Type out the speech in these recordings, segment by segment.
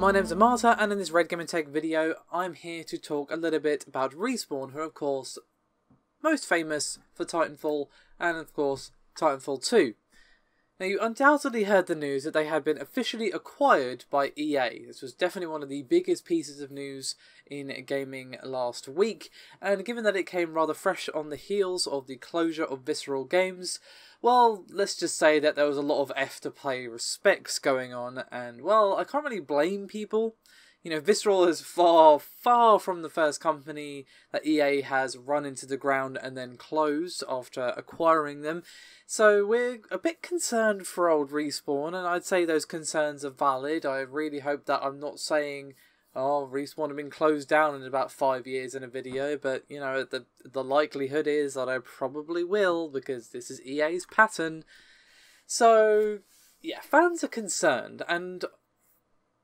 My name's Amata, and in this Red Gaming Tech video, I'm here to talk a little bit about Respawn, who are of course most famous for Titanfall, and of course Titanfall 2. Now, you undoubtedly heard the news that they had been officially acquired by EA. This was definitely one of the biggest pieces of news in gaming last week, and given that it came rather fresh on the heels of the closure of Visceral Games, well, let's just say that there was a lot of F to play respects going on, and well, I can't really blame people. You know, Visceral is far, far from the first company that EA has run into the ground and then closed after acquiring them. So we're a bit concerned for old Respawn, and I'd say those concerns are valid. I really hope that I'm not saying, oh, Respawn have been closed down in about 5 years in a video, but, you know, the likelihood is that I probably will, because this is EA's pattern. So, yeah, fans are concerned, and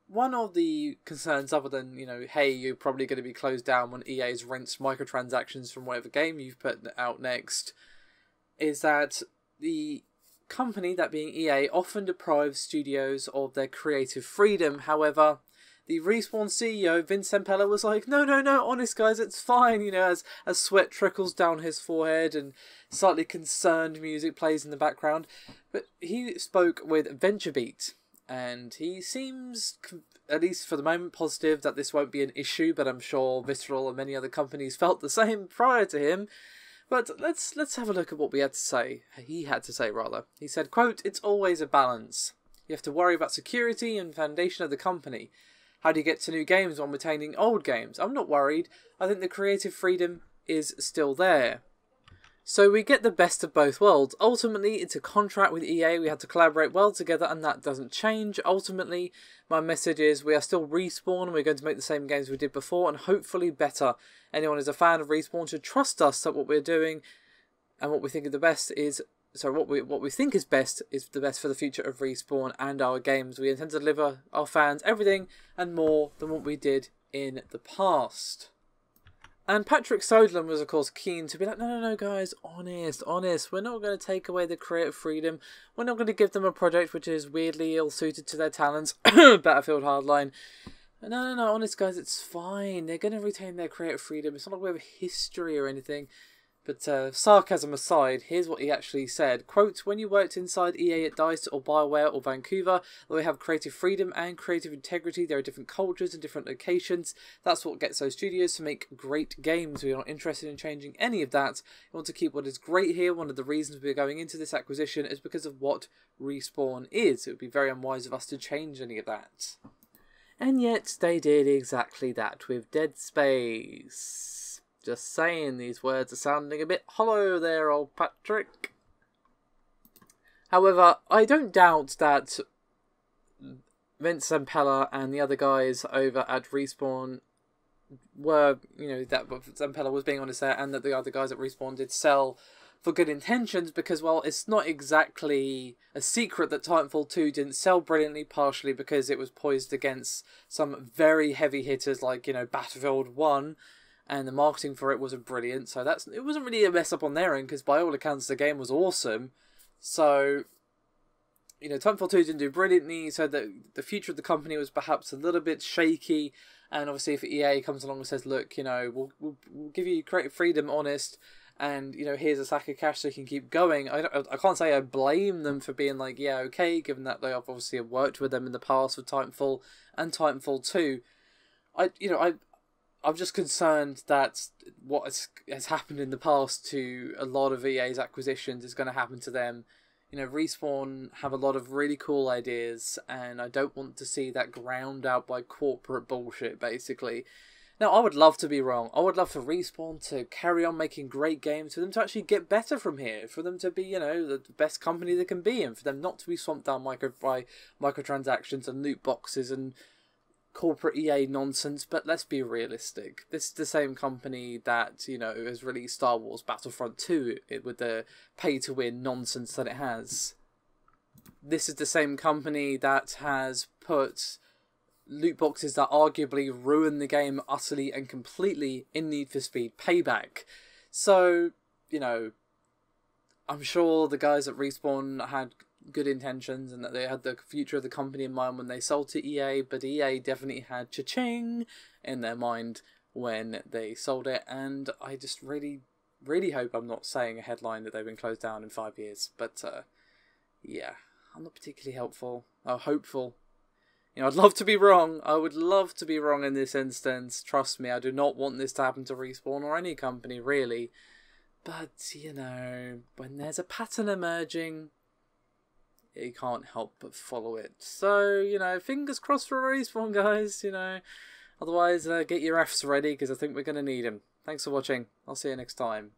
one of the concerns, other than, you know, hey, you're probably going to be closed down when EA's rinsed microtransactions from whatever game you've put out next, is that the company, that being EA, often deprives studios of their creative freedom. However, the Respawn CEO, Zampella, was like, no, honest guys, it's fine, you know, as sweat trickles down his forehead and slightly concerned music plays in the background. But he spoke with VentureBeat, and he seems, at least for the moment, positive that this won't be an issue, but I'm sure Visceral and many other companies felt the same prior to him. But let's have a look at what we had to say. He had to say, rather. He said, quote, "It's always a balance. You have to worry about security and foundation of the company. How do you get to new games while maintaining old games? I'm not worried. I think the creative freedom is still there." So we get the best of both worlds. Ultimately, it's a contract with EA. We had to collaborate well together, and that doesn't change. Ultimately, my message is we are still Respawn. We're going to make the same games we did before, and hopefully better. Anyone who's a fan of Respawn should trust us that what we're doing and what we think is the best is... So what we think is the best for the future of Respawn and our games. We intend to deliver our fans everything and more than what we did in the past. And Patrick Soderlund was, of course, keen to be like, no, guys, honest. We're not going to take away the creative freedom. We're not going to give them a project which is weirdly ill-suited to their talents. Battlefield Hardline. No, honest, guys, it's fine. They're going to retain their creative freedom. It's not like we have history or anything. But sarcasm aside, here's what he actually said. Quote, "When you worked inside EA at DICE or BioWare or Vancouver, they have creative freedom and creative integrity. There are different cultures and different locations. That's what gets those studios to make great games. We're not interested in changing any of that. We want to keep what is great here. One of the reasons we're going into this acquisition is because of what Respawn is. It would be very unwise of us to change any of that." And yet they did exactly that with Dead Space. Just saying, these words are sounding a bit hollow there, old Patrick. However, I don't doubt that Vince Zampella and the other guys over at Respawn were, you know, that Zampella was being honest there, and that the other guys at Respawn did sell for good intentions, because, well, it's not exactly a secret that Titanfall 2 didn't sell brilliantly, partially because it was poised against some very heavy hitters like, you know, Battlefield 1, and the marketing for it wasn't brilliant, so it wasn't really a mess up on their end, because by all accounts the game was awesome. So, you know, Titanfall 2 didn't do brilliantly, so the future of the company was perhaps a little bit shaky, and obviously if EA comes along and says, look, you know, we'll give you creative freedom, honest, and, you know, here's a sack of cash so you can keep going. I can't say I blame them for being like, yeah, okay, given that they obviously have worked with them in the past with Titanfall and Titanfall 2. I'm just concerned that what has happened in the past to a lot of EA's acquisitions is going to happen to them. You know, Respawn have a lot of really cool ideas, and I don't want to see that ground out by corporate bullshit, basically. Now, I would love to be wrong. I would love for Respawn to carry on making great games, for them to actually get better from here, for them to be, you know, the best company they can be, and for them not to be swamped down by microtransactions and loot boxes and corporate EA nonsense. But let's be realistic. This is the same company that, you know, has released Star Wars Battlefront 2 with the pay-to-win nonsense that it has. This is the same company that has put loot boxes that arguably ruin the game utterly and completely in Need for Speed Payback. So, you know, I'm sure the guys at Respawn had good intentions and that they had the future of the company in mind when they sold to EA, but EA definitely had cha-ching in their mind when they sold it, and I just really hope I'm not saying a headline that they've been closed down in 5 years, but yeah, I'm not particularly hopeful. You know, I'd love to be wrong. I would love to be wrong in this instance. Trust me, I do not want this to happen to Respawn or any company, really. But, you know, when there's a pattern emerging, you can't help but follow it. So, you know, fingers crossed for Respawn, guys, you know. Otherwise, get your Fs ready, because I think we're going to need them. Thanks for watching. I'll see you next time.